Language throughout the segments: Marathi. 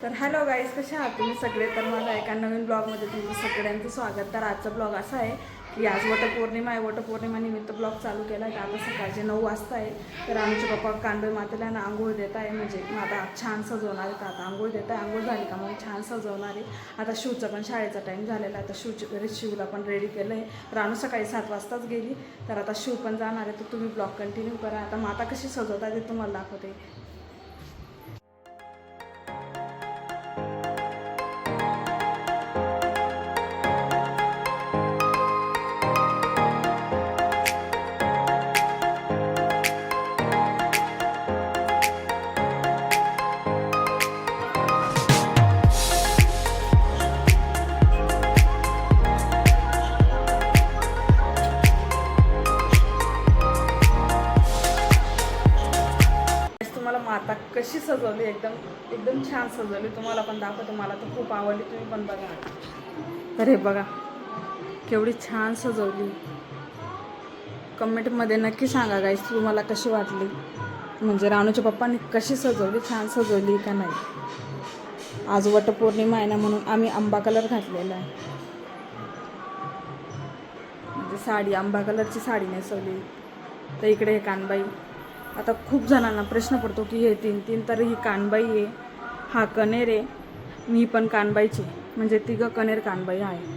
तर हॅलो गाईज, कसे आहात तुम्ही सगळे? तर माझ्या एका नवीन ब्लॉगमध्ये तुमचं सगळ्यांचं स्वागत. तर आजचा ब्लॉग असा आहे की आज वटपौर्णिमा आहे. वटपौर्णिमा निमित्त ब्लॉग चालू केला आहे. तर आता सकाळचे 9 वाजता आहे. तर आमचे पप्पा कांबे मातेला ना आंघोळ देत आहे, म्हणजे मग आता छान सजवणार आहे. तर आता आंघोळ देत आहे, आंघोळ झाली का मग छान सजवणार आहे. आता शिवचा पण शाळेचा टाईम झालेला आहे. तर शिवला पण रेडी केलं आहे. रानू सकाळी 7 वाजताच गेली. तर आता शिव पण जाणार आहे. तर तुम्ही ब्लॉग कंटिन्यू करा. आता माता कशी सजवतात ते तुम्हाला दाखवते. तुम्हाला माता कशी सजवली, एकदम एकदम छान सजवली. तुम्हाला पण दाखवते. मला तर खूप आवडली, तुम्ही पण बघा. तर हे बघा केवढी छान सजवली. कमेंटमध्ये नक्की सांगा गाईस तुम्हाला कशी वाटली, म्हणजे रानूच्या पप्पांनी कशी सजवली, छान सजवली का नाही. आज वटपौर्णिमा आहे ना, म्हणून आम्ही आंबा कलर घातलेला आहे. म्हणजे साडी आंबा कलरची साडी नेसवली. तर इकडे हे कानबाई. आता खूप जणांना प्रश्न पडतो की हे तीन तर ही कानबाई आहे, हा कनेर आहे, मी पण कानबाईची, म्हणजे तिघं कनेर कानबाई आहे.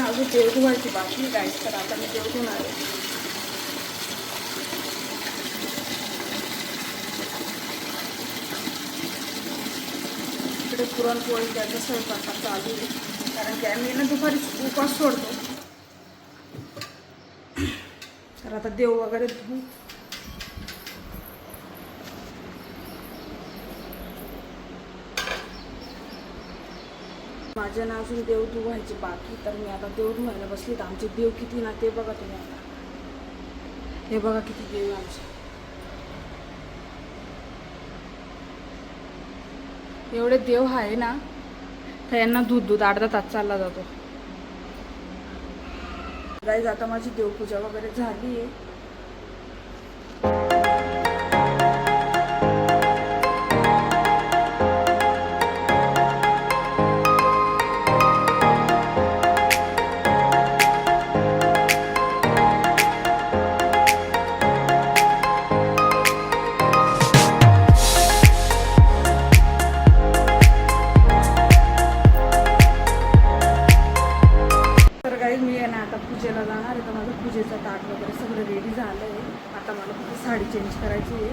अजून देव धुवायची बाकी गाईस. तर आता मी देव धुणार आहे. इकडे पुरणपोळी त्याचा स्वयंपाक चालू आहे, कारण की आम्ही ना दुपारी उपवास सोडतो. तर आता देव वगैरे धुवू. माझ्या ना अजून देव धुवायचे बाकी. तर मी आता देव धुवायला बसली. तर आमचे देव किती ना ते बघा तुम्ही. आता हे बघा किती देव आमचे. एवढे देव आहे ना, तर यांना दूध अर्धा तास चालला जातो. गाईज आता माझी देवपूजा वगैरे झाली आहे. मी आहे ना आता पूजेला जाणार आहे. तर माझं पूजेचं ताट वगैरे सगळं रेडी झालं आहे. आता मला फक्त साडी चेंज करायची आहे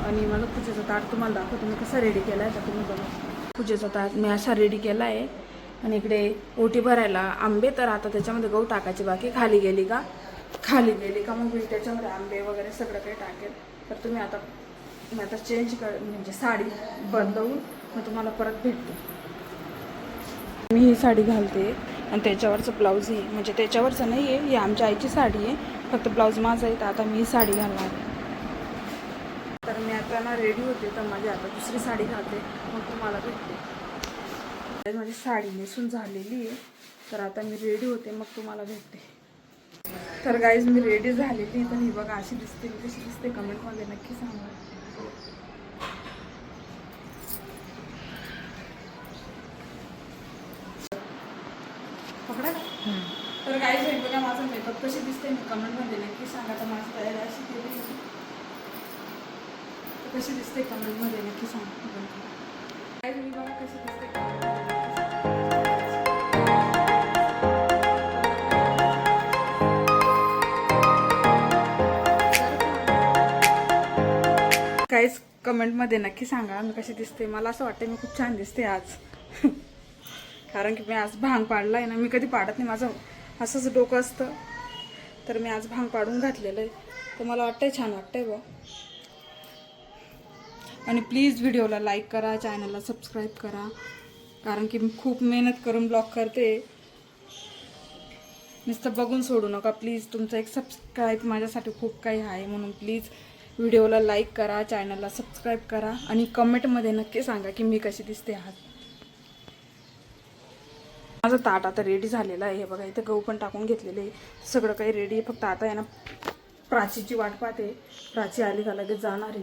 आणि मला पूजेचं ताट तुम्हाला दाखवतो मी कसा रेडी केला आहे. तर तुम्ही बघा, पूजेचा ताट मी असा रेडी केला आहे. आणि इकडे ओटी भरायला आंबे. तर आता त्याच्यामध्ये गहू टाकायची बाकी. खाली गेली का मग मी त्याच्यामध्ये आंबे वगैरे सगळं काही टाकेल. तर तुम्ही आता चेंज म्हणजे साडी बदलवून मग तुम्हाला परत भेटते. मी ही साडी घालते आणि त्याच्यावरचं ब्लाऊज आहे, म्हणजे त्याच्यावरचं नाही आहे, ही आमच्या आईची साडी आहे, फक्त ब्लाऊज माझं आहे. तर आता मी साडी घालणार. तर मी आता ना रेडी होते. तर माझी आता दुसरी साडी घालते, मग तुम्हाला भेटते. माझी साडी नेसून झालेली आहे. तर आता मी रेडी होते, मग तुम्हाला भेटते. तर गाईज मी रेडी झालेली. तर ही बघा अशी दिसते. मी कशी दिसते कमेंटमध्ये नक्की सांगा. पकडा. तर गाईज हे बघा माझा मेकअप कशी दिसते मी कमेंटमध्ये नक्की सांगा. तर माझी तयारी अशी केली, कशी दिसते कमेंटमध्ये नक्की सांगा. गाईज मी बघा कशी दिसते. गाईज कमेंटमध्ये नक्की सांगा मी कशी दिसते. मला असं वाटतं मी खूप छान दिसते आज. कारण की मी आज भांग पाडला आहे ना. मी कधी पाडत नाही, माझं असंच डोकं असतं. तर मी आज भांग पाडून घातलेलं आहे. तर मला वाटतंय छान वाटतंय बा. आणि प्लीज व्हिडिओला लाईक करा, चॅनलला सबस्क्राईब करा, कारण की मी खूप मेहनत करून ब्लॉग करते. नुसतं बघून सोडू नका प्लीज. तुमचं एक सबस्क्राईब माझ्यासाठी खूप काही आहे, म्हणून प्लीज व्हिडिओला लाईक करा, चॅनलला सबस्क्राईब करा आणि कमेंटमध्ये नक्की सांगा की मी कशी दिसते आहात. माझं ताट आता रेडी झालेलं आहे. हे बघा इथं गहू पण टाकून घेतलेले आहे. सगळं काही रेडी आहे. फक्त आता आहे ना प्राचीची वाट पाहते. प्राची आली का लगेच जाणार आहे.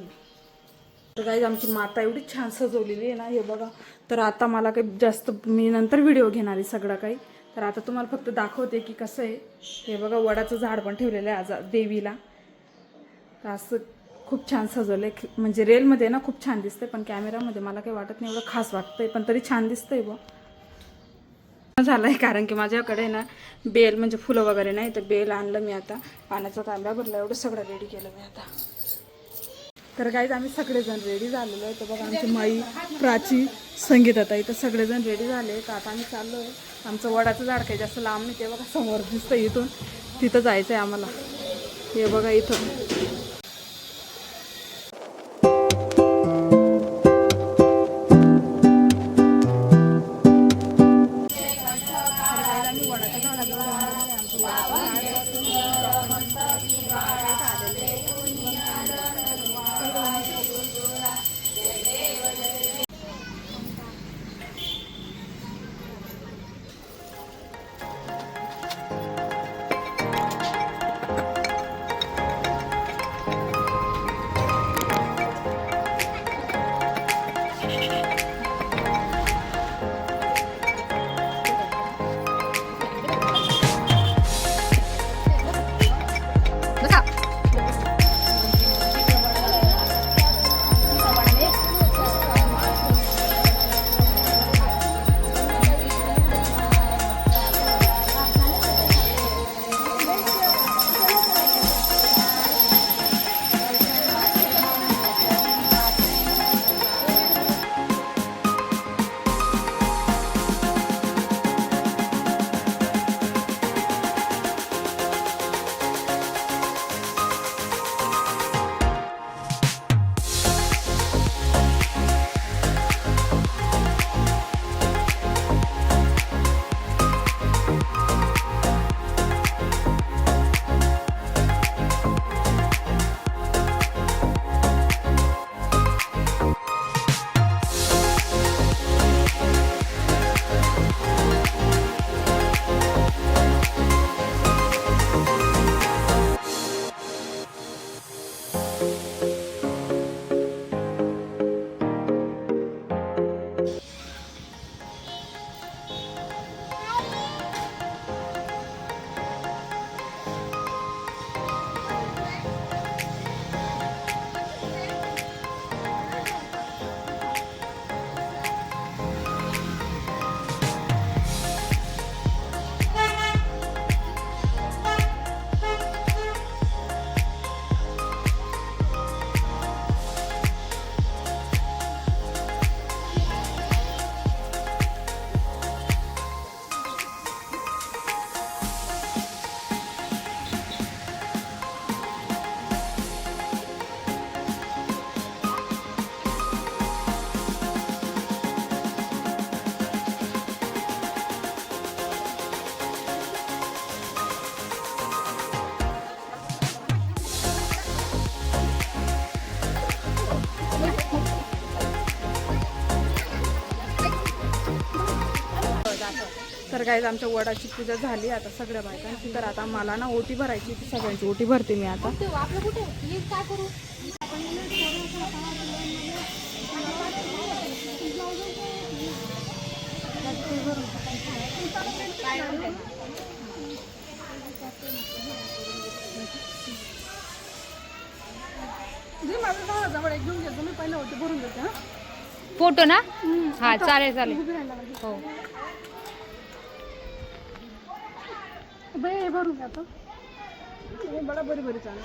तर काही आमची माता एवढी छान सजवलेली आहे ना, हे बघा. तर आता मला काही जास्त, मी नंतर व्हिडिओ घेणार आहे सगळं काही. तर आता तुम्हाला फक्त दाखवते की कसं आहे. हे बघा वडाचं झाड पण ठेवलेलं आहे आज देवीला. तर असं खूप छान सजवलं आहे. म्हणजे रेलमध्ये ना खूप छान दिसतंय, पण कॅमेरामध्ये मला काही वाटत नाही एवढं खास वाटतंय, पण तरी छान दिसतंय बघ. झालं आहे कारण की माझ्याकडे ना बेल म्हणजे फुलं वगैरे नाही, तर बेल आणलं मी. आता पाण्याचा तांब्या भरला. एवढं सगळं रेडी केलं मी आता. तर गाईज आम्ही सगळेजण रेडी झालेलो आहे. तर बघा आमची माई, प्राची, संगीत आता इथं सगळेजण रेडी झाले. तर आता आम्ही चाललो आहे. आमचं वडाचं झाड काही जास्त लांब नाही, ते बघा समोर दिसतं इथून. तिथं जायचं आहे आम्हाला. हे बघा इथं. तर गाईज आमच्या वडाची पूजा झाली आता सगळ्या बायकांची. तर आता मला ना ओटी भरायची, ती सगळ्यांची ओटी भरते मी आता. मी पहिला ओटी भरून देते. फोटो ना? हा चालेल चालेल. हो बाई भरून घ्या. बडा बरी बरी चालेल.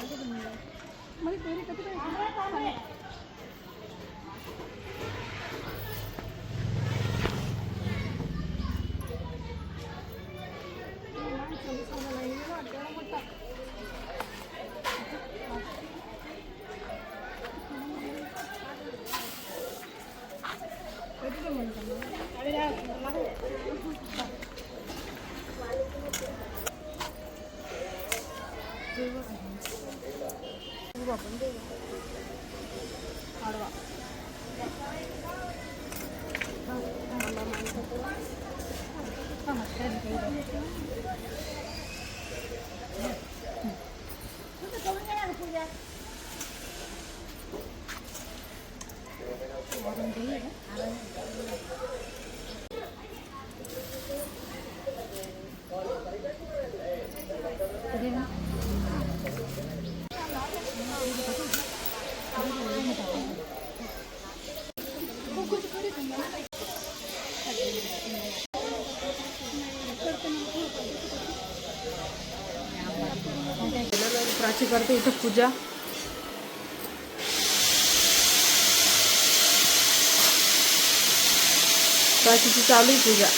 प्राची करते इथं पूजा. प्राचीची चालू आहे पूजा.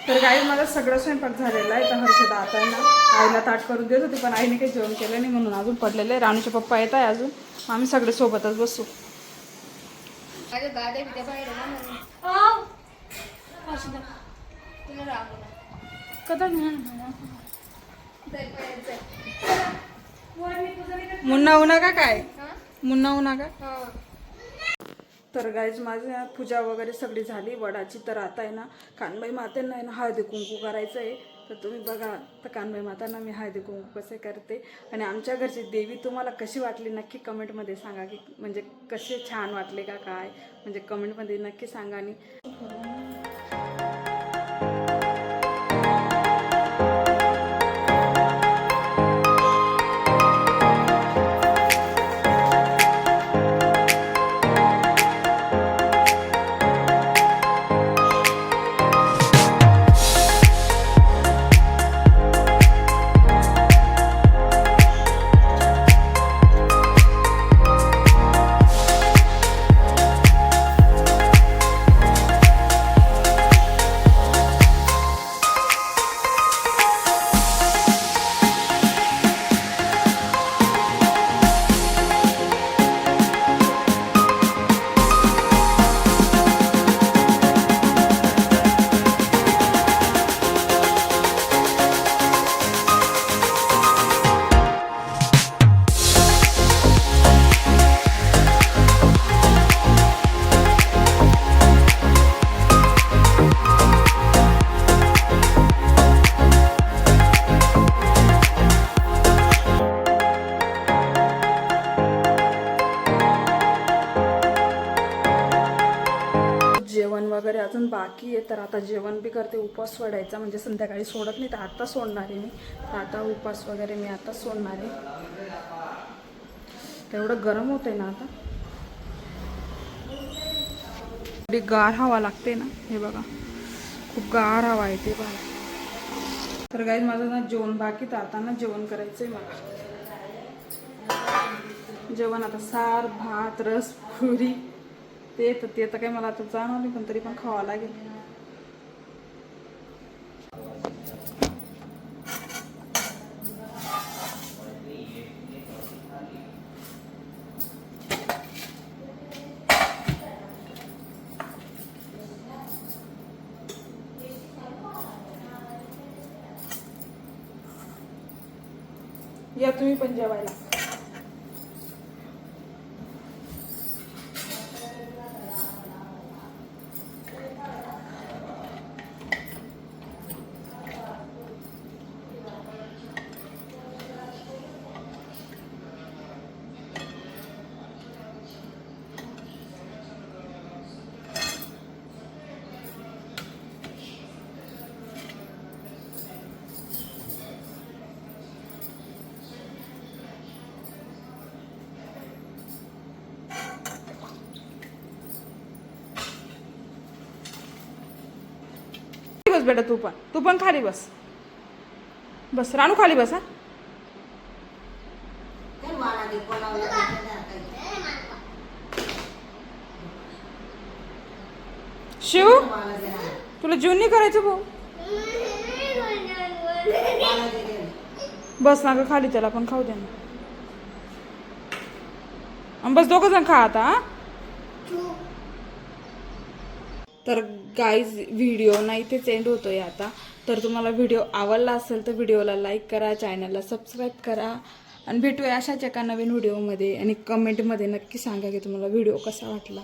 तर काही माझा सगळं स्वयंपाक झालेला आहे. तर हर्षदा आता आहे ना आईला ताट करून देत होती, पण आईने काही जेवण केलं नाही म्हणून अजून पडलेलं आहे. राणूचे पप्पा येत आहे अजून, आम्ही सगळे सोबतच बसू. मुन्ना उन्हा का काय मुन्ना उन्हा का. तर गाईज माझी पूजा वगैरे सगळी झाली वडाची. तर आता आहे ना कानबाई मातेंना आहे ना हळदी कुंकू करायचं आहे. तर तुम्ही बघा तर कानबाई मातांना मी हळदी कुंकू कसे करते. आणि आमच्या घरची देवी तुम्हाला कशी वाटली नक्की कमेंटमध्ये सांगा, की म्हणजे कसे छान वाटले का काय, म्हणजे कमेंटमध्ये नक्की सांगा. आणि जेवण वगैरे अजून बाकी आहे. तर आता जेवण बी करते. उपवास सोडायचा म्हणजे संध्याकाळी सोडत नाही, तर आता सोडणार आहे मी. तर आता उपवास वगैरे मी आता सोडणार आहे. तेवढं गरम होतंय ना आता, एवढी गार हवा लागते ना. हे बघा खूप गार हवा आहे ते बघा. तर गाईज माझं ना जेवण बाकी, तर आता ना जेवण करायचंय मला. जेवण आता सार भात रस पुरी ते तर काही मला आता जाणार नाही, पण तरी पण खावं लागेल. या तुम्ही पण जेवायला. बस बेटा, तू पण खाली बस. बस रानू, खाली बस. हा शिव, तुला जेवण नाही करायचं भाऊ? बस ना ग खाली, त्याला पण खाऊ दे ना. बस दोघं जण खा आता. हा? तर गाईज व्हिडिओ ना इथेच एंड होतोय आता. तर तुम्हाला व्हिडिओ आवडला असेल तर व्हिडिओला लाईक करा, चॅनलला सबस्क्राईब करा आणि भेटूया अशाच एका नवीन व्हिडिओमध्ये. आणि कमेंटमध्ये नक्की सांगा की तुम्हाला व्हिडिओ कसा वाटला.